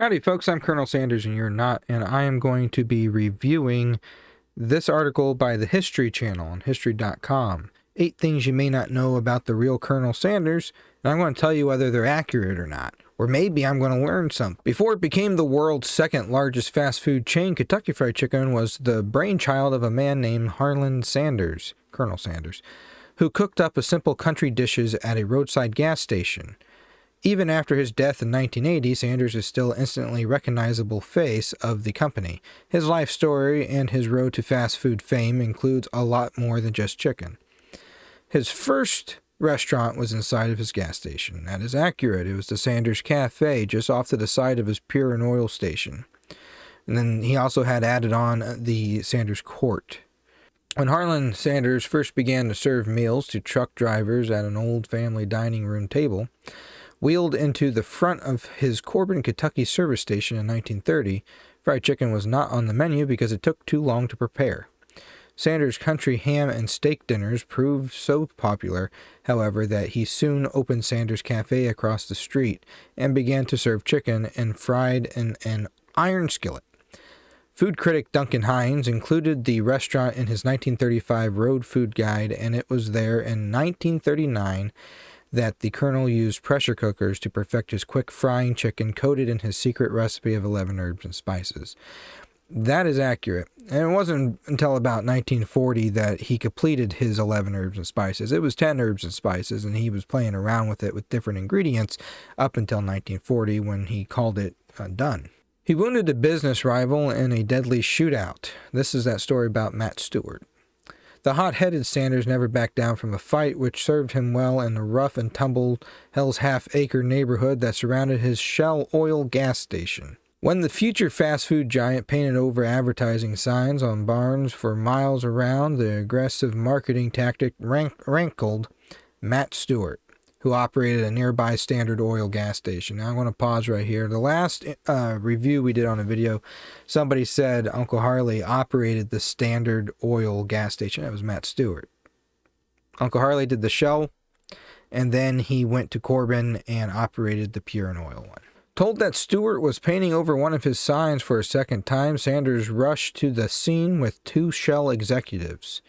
Howdy, folks. I'm Colonel Sanders, and you're not, and I am going to be reviewing this article by the History Channel on History.com. 8 things you may not know about the real Colonel Sanders, and I'm going to tell you whether they're accurate or not. Or maybe I'm going to learn something. Before it became the world's second largest fast food chain, Kentucky Fried Chicken was the brainchild of a man named Harlan Sanders, Colonel Sanders, who cooked up a simple country dishes at a roadside gas station. Even after his death in 1980, Sanders is still an instantly recognizable face of the company. His life story and his road to fast food fame includes a lot more than just chicken. His first restaurant was inside of his gas station. That is accurate. It was the Sanders Cafe, just off to the side of his Pure and Oil station. And then he also had added on the Sanders Court. When Harlan Sanders first began to serve meals to truck drivers at an old family dining room table, wheeled into the front of his Corbin, Kentucky service station in 1930, fried chicken was not on the menu because it took too long to prepare. Sanders' country ham and steak dinners proved so popular, however, that he soon opened Sanders Cafe across the street and began to serve chicken and fried in an iron skillet. Food critic Duncan Hines included the restaurant in his 1935 Road Food Guide, and it was there in 1939 that the Colonel used pressure cookers to perfect his quick frying chicken coated in his secret recipe of 11 herbs and spices. That is accurate. And it wasn't until about 1940 that he completed his 11 herbs and spices. It was 10 herbs and spices, and he was playing around with it with different ingredients up until 1940 when he called it done. He wounded a business rival in a deadly shootout. This is that story about Matt Stewart. The hot-headed Sanders never backed down from a fight, which served him well in the rough and tumble Hell's Half-Acre neighborhood that surrounded his Shell Oil gas station. When the future fast food giant painted over advertising signs on barns for miles around, the aggressive marketing tactic rankled Matt Stewart, who operated a nearby Standard Oil gas station. Now I'm going to pause right here. The last review we did on a video, somebody said Uncle Harley operated the Standard Oil gas station. That was Matt Stewart. Uncle Harley did the Shell, and then he went to Corbin and operated the Pure and Oil one. Told that Stewart was painting over one of his signs for a second time, Sanders rushed to the scene with 2 Shell executives.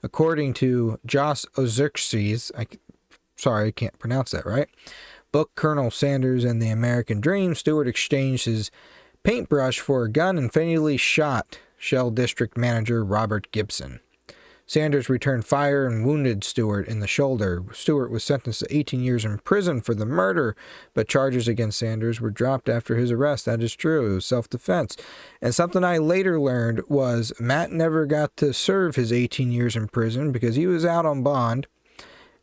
According to Josh Ozerxes, sorry, I can't pronounce that right, book Colonel Sanders and the American Dream, Stewart exchanged his paintbrush for a gun and fatally shot Shell District Manager Robert Gibson. Sanders returned fire and wounded Stewart in the shoulder. Stewart was sentenced to 18 years in prison for the murder, but charges against Sanders were dropped after his arrest. That is true. It was self-defense. And something I later learned was Matt never got to serve his 18 years in prison because he was out on bond,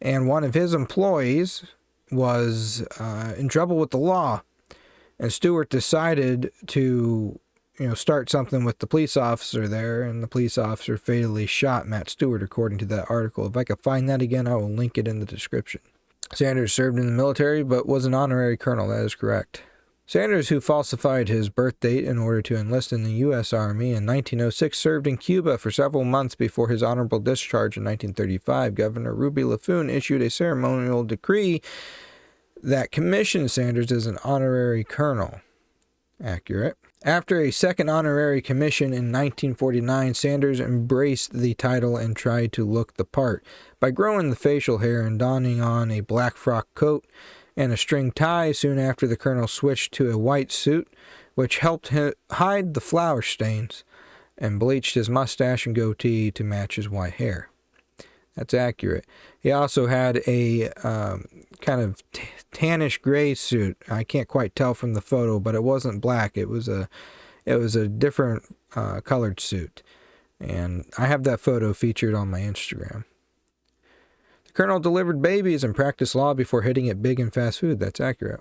and one of his employees was in trouble with the law. And Stewart decided to start something with the police officer there, and the police officer fatally shot Matt Stewart, according to that article. If I could find that again, I will link it in the description. Sanders served in the military, but was an honorary colonel. That is correct. Sanders, who falsified his birth date in order to enlist in the U.S. Army in 1906, served in Cuba for several months before his honorable discharge in 1935. Governor Ruby Laffoon issued a ceremonial decree that commissioned Sanders as an honorary colonel. Accurate. After a second honorary commission in 1949, Sanders embraced the title and tried to look the part by growing the facial hair and donning on a black frock coat and a string tie. Soon after, the colonel switched to a white suit, which helped him hide the flour stains, and bleached his mustache and goatee to match his white hair. That's accurate. He also had a kind of tannish gray suit. I can't quite tell from the photo, but it wasn't black. It was a different colored suit, and I have that photo featured on my Instagram. The colonel delivered babies and practiced law before hitting it big in fast food. That's accurate.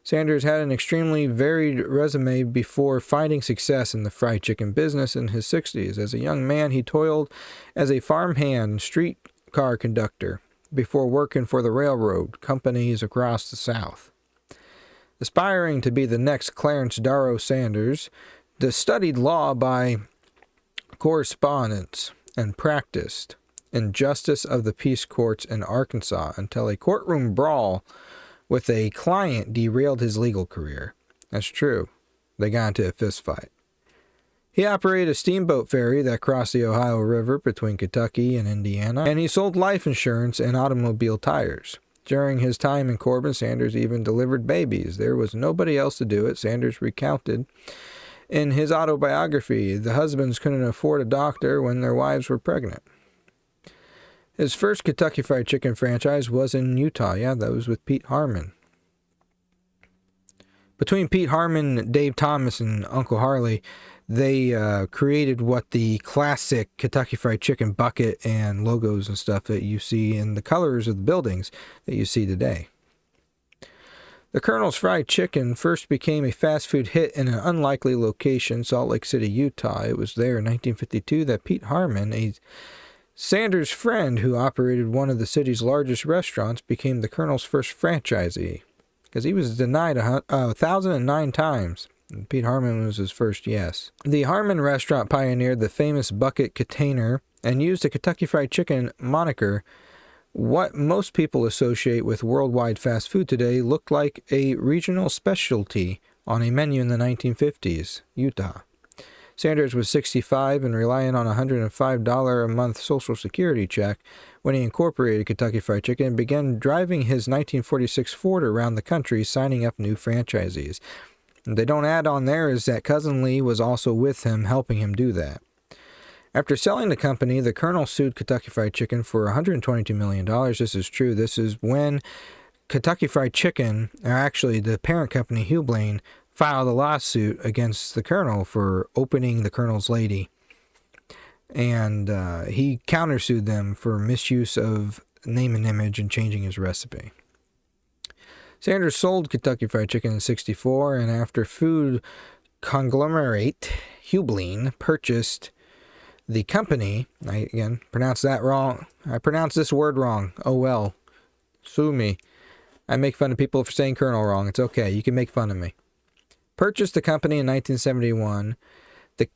Sanders had an extremely varied resume before finding success in the fried chicken business in his 60s. As a young man, he toiled as a farmhand and streetcar conductor before working for the railroad companies across the South. Aspiring to be the next Clarence Darrow Sanders, studied law by correspondence and practiced in justice of the peace courts in Arkansas until a courtroom brawl with a client derailed his legal career. That's true. They got into a fist fight. He operated a steamboat ferry that crossed the Ohio River between Kentucky and Indiana, and he sold life insurance and automobile tires. During his time in Corbin, Sanders even delivered babies. There was nobody else to do it, Sanders recounted in his autobiography. The husbands couldn't afford a doctor when their wives were pregnant. His first Kentucky Fried Chicken franchise was in Utah. Yeah, that was with Pete Harmon. Between Pete Harmon, Dave Thomas, and Uncle Harley, they created what the classic Kentucky Fried Chicken bucket and logos and stuff that you see in the colors of the buildings that you see today. The Colonel's Fried Chicken first became a fast food hit in an unlikely location, Salt Lake City, Utah. It was there in 1952 that Pete Harmon, a Sanders' friend who operated one of the city's largest restaurants, became the Colonel's first franchisee, because he was denied 1,009 times. Pete Harmon was his first yes. The Harmon restaurant pioneered the famous bucket container and used the Kentucky Fried Chicken moniker. What most people associate with worldwide fast food today looked like a regional specialty on a menu in the 1950s, Utah. Sanders was 65 and relying on a $105 a month Social Security check when he incorporated Kentucky Fried Chicken and began driving his 1946 Ford around the country, signing up new franchisees. They don't add on there is that Cousin Lee was also with him, helping him do that. After selling the company, the Colonel sued Kentucky Fried Chicken for $122 million. This is true. This is when Kentucky Fried Chicken, or actually the parent company, Hugh Blaine, filed a lawsuit against the Colonel for opening the Colonel's Lady. And he countersued them for misuse of name and image and changing his recipe. Sanders sold Kentucky Fried Chicken in 1964, and after food conglomerate Hugh Blaine purchased the company, I again pronounced that wrong. I pronounced this word wrong. Oh well, sue me. I make fun of people for saying Colonel wrong. It's okay. You can make fun of me. Purchased the company in 1971. The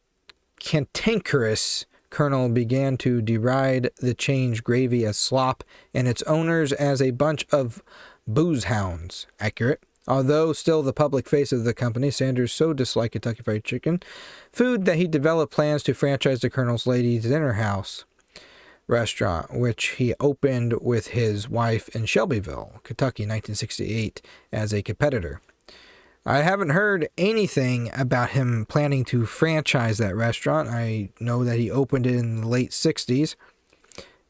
cantankerous Colonel began to deride the change gravy as slop and its owners as a bunch of booze hounds. Accurate. Although still the public face of the company, Sanders so disliked Kentucky Fried Chicken food that he developed plans to franchise the Colonel's Lady Dinner House restaurant, which he opened with his wife in Shelbyville, Kentucky, 1968, as a competitor. I haven't heard anything about him planning to franchise that restaurant. I know that he opened it in the late 60s,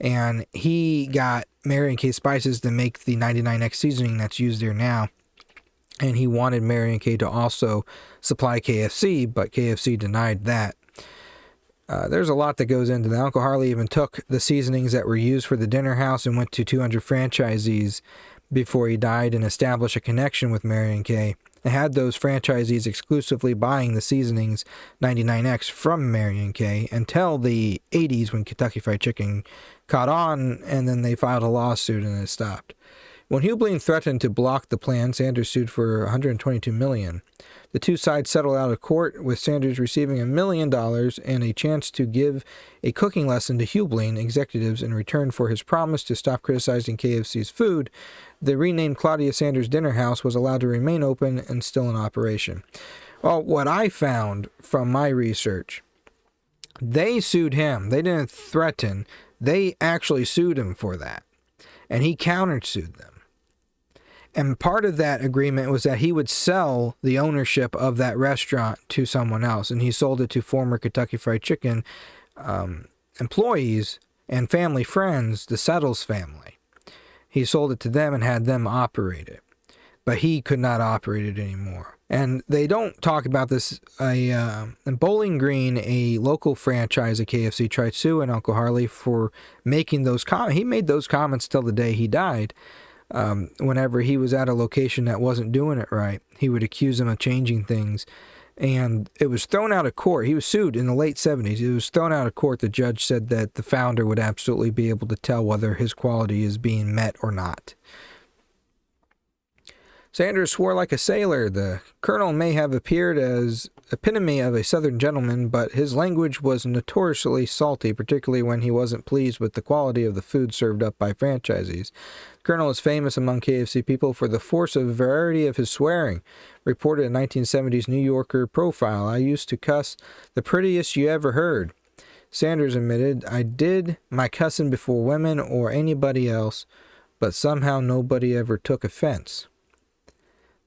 and he got Mary & Kay Spices to make the 99X seasoning that's used there now. And he wanted Mary & Kay to also supply KFC, but KFC denied that. There's a lot that goes into that. Uncle Harley even took the seasonings that were used for the dinner house and went to 200 franchisees before he died and established a connection with Mary & Kay. And had those franchisees exclusively buying the seasonings 99X from Mary & Kay until the 80s when Kentucky Fried Chicken caught on, and then they filed a lawsuit and it stopped. When Hugh Blaine threatened to block the plan, Sanders sued for $122 million. The two sides settled out of court, with Sanders receiving $1 million and a chance to give a cooking lesson to Hugh Blaine executives in return for his promise to stop criticizing KFC's food. The renamed Claudia Sanders Dinner House was allowed to remain open and still in operation. Well, what I found from my research, they sued him. They didn't threaten. They actually sued him for that. And he countersued them. And part of that agreement was that he would sell the ownership of that restaurant to someone else. And he sold it to former Kentucky Fried Chicken employees and family friends, the Settles family. He sold it to them and had them operate it. But he could not operate it anymore. And they don't talk about this. In Bowling Green, a local franchise of KFC tried suing Uncle Harley for making those comments. He made those comments till the day he died. Whenever he was at a location that wasn't doing it right, he would accuse them of changing things. And it was thrown out of court. He was sued in the late 70s. It was thrown out of court. The judge said that the founder would absolutely be able to tell whether his quality is being met or not. Sanders swore like a sailor. The colonel may have appeared as epitome of a southern gentleman, but his language was notoriously salty, particularly when he wasn't pleased with the quality of the food served up by franchisees. The colonel is famous among KFC people for the force and variety of his swearing. Reported in 1970s New Yorker profile, "I used to cuss the prettiest you ever heard." Sanders admitted, "I did my cussing before women or anybody else, but somehow nobody ever took offense."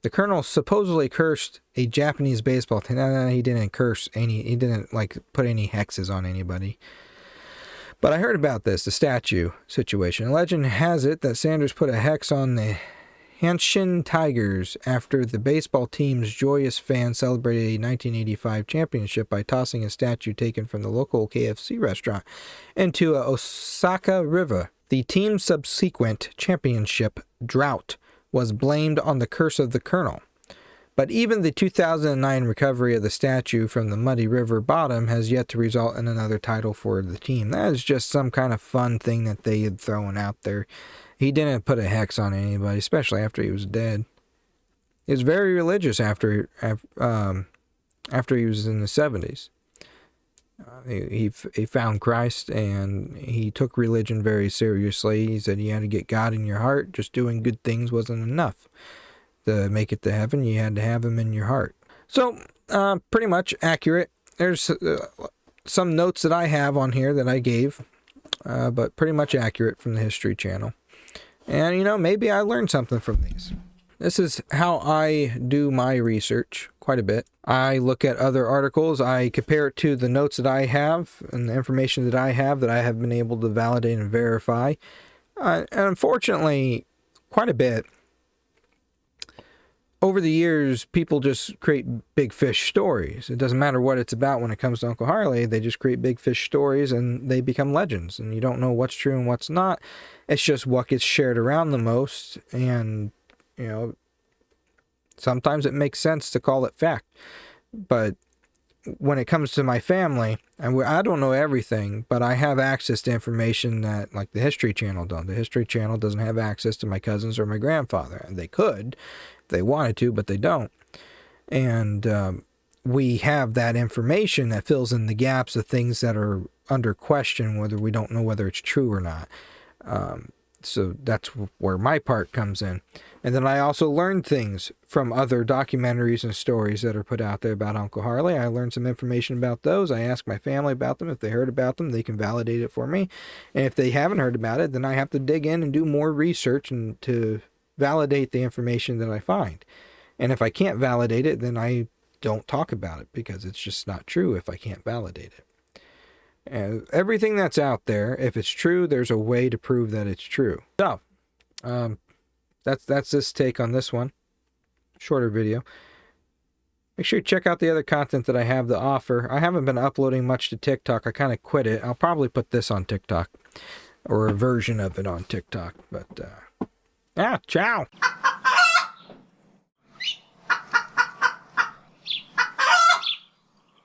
The colonel supposedly cursed a Japanese baseball team. No, he didn't curse any. He didn't put any hexes on anybody. But I heard about this, the statue situation. Legend has it that Sanders put a hex on the Hanshin Tigers after the baseball team's joyous fans celebrated a 1985 championship by tossing a statue taken from the local KFC restaurant into a Osaka River. The team's subsequent championship drought was blamed on the curse of the colonel. But even the 2009 recovery of the statue from the muddy river bottom has yet to result in another title for the team. That is just some kind of fun thing that they had thrown out there. He didn't put a hex on anybody, especially after he was dead. He was very religious after he was in the 70s. He found Christ, and he took religion very seriously. He said you had to get God in your heart. Just doing good things wasn't enough. To make it to heaven, you had to have him in your heart. So, pretty much accurate. There's some notes that I have on here that I gave, but pretty much accurate from the History Channel. And, maybe I learned something from these. This is how I do my research quite a bit. I look at other articles, I compare it to the notes that I have and the information that I have been able to validate and verify. And unfortunately, quite a bit. Over the years, people just create big fish stories. It doesn't matter what it's about when it comes to Uncle Harley. They just create big fish stories and they become legends. And you don't know what's true and what's not. It's just what gets shared around the most. And, sometimes it makes sense to call it fact. But when it comes to my family, and I don't know everything, but I have access to information that, like, the History Channel don't. The History Channel doesn't have access to my cousins or my grandfather. And they could if they wanted to, but they don't. And we have that information that fills in the gaps of things that are under question, whether we don't know whether it's true or not. So that's where my part comes in. And then I also learned things from other documentaries and stories that are put out there about Uncle Harley. I learned some information about those. I ask my family about them. If they heard about them, they can validate it for me. And if they haven't heard about it, then I have to dig in and do more research and to validate the information that I find. And if I can't validate it, then I don't talk about it because it's just not true if I can't validate it. And everything that's out there, if it's true, there's a way to prove that it's true. So, that's this take on this one. Shorter video. Make sure you check out the other content that I have to offer. I haven't been uploading much to TikTok. I kind of quit it. I'll probably put this on TikTok, or a version of it on TikTok. But, ciao.